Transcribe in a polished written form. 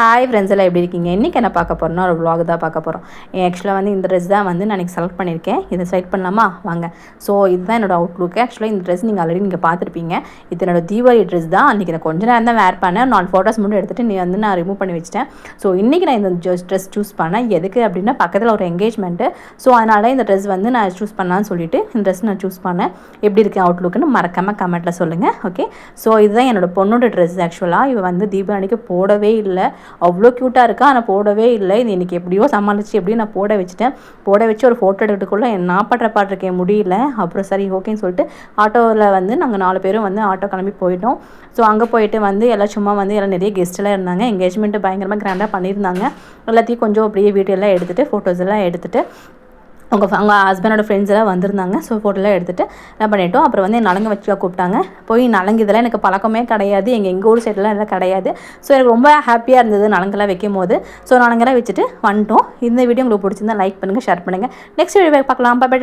Hi friends எல்லாம் எப்படி இருக்கீங்க? இன்றைக்கி என்ன பார்க்க போகிறோன்னா ஒரு vlog தான் பார்க்க போகிறோம். ஆக்சுவலாக வந்து இந்த ட்ரெஸ் தான் வந்து நான் இன்றைக்கி செலக்ட் பண்ணியிருக்கேன். இதை செலக்ட் பண்ணலாமா வாங்க. ஸோ இதுதான் என்னோட அவுட்லுக். ஆக்சுவலாக இந்த ட்ரெஸ் நீங்கள் பார்த்துருப்பீங்க. இது என்னோட தீபாவளி ட்ரெஸ் தான். அன்றைக்கி நான் கொஞ்ச நேரம் தான் வேர் பண்ணேன். 4 ஃபோட்டோஸ் மட்டும் எடுத்துகிட்டு நான் ரிமூவ் பண்ணி வச்சிட்டேன். ஸோ இன்றைக்கி நான் இந்த ட்ரெஸ் சூஸ் பண்ணேன். எதுக்கு அப்படின்னா பக்கத்தில் ஒரு எங்கேஜ்மெண்ட்டு. ஸோ அதனால் இந்த ட்ரெஸ் வந்து நான் சூஸ் பண்ணலான்னு சொல்லிட்டு இந்த ட்ரெஸ் நான் சூஸ் பண்ணேன். எப்படி இருக்குது அவுட்லுக்குன்னு மறக்காமல் கமெண்ட்டில் சொல்லுங்கள். ஓகே, ஸோ இதுதான் என்னோட பொண்ணோட ட்ரெஸ். ஆக்சுவலாக இவ வந்து தீபாவளிக்கு போடவே இல்லை. அவ்வளோ க்யூட்டாக இருக்கா, ஆனால் போடவே இல்லை. இது இன்றைக்கி எப்படியோ சமாளித்து எப்படியோ நான் போட வச்சு ஒரு ஃபோட்டோ எடுத்துக்குள்ளே நான் படுற பாட்டிருக்கேன் முடியல. அப்புறம் சரி ஓகேன்னு சொல்லிட்டு ஆட்டோவில் வந்து நாங்கள் 4 பேரும் வந்து ஆட்டோ கிளம்பி போயிட்டோம். ஸோ அங்கே போயிட்டு வந்து எல்லாம் சும்மா வந்து எல்லாம் நிறைய கெஸ்ட்டெல்லாம் இருந்தாங்க. எங்கேஜ்மெண்ட்டு பயங்கரமாக கிராண்டாக பண்ணியிருந்தாங்க. எல்லாத்தையும் கொஞ்சம் அப்படியே வீடியோலாம் எடுத்துகிட்டு ஃபோட்டோஸ் எல்லாம் எடுத்துகிட்டு அவங்க ஹஸ்பண்டோட ஃப்ரெண்ட்ஸ் எல்லாம் வந்திருந்தாங்க. ஸோ ஃபோட்டோலாம் எடுத்துகிட்டு என்ன பண்ணிட்டோம். அப்புறம் வந்து நலங்கு வச்சுக்க கூப்பிட்டாங்க. போய் நலங்கு இதெல்லாம் எனக்கு பழக்கமே கிடையாது. எங்கள் ஊர் சைடெலாம் இதெல்லாம் கிடையாது. ஸோ எனக்கு ரொம்ப ஹாப்பியாக இருந்தது நலங்கெல்லாம் வைக்கும் போது. ஸோ நலங்கெல்லாம் வச்சுட்டு வந்துட்டோம். இந்த வீடியோ உங்களுக்கு பிடிச்சிருந்தா லைக் பண்ணுங்கள், ஷேர் பண்ணுங்கள். நெக்ஸ்ட் வீடியோ பார்க்கலாம். பை.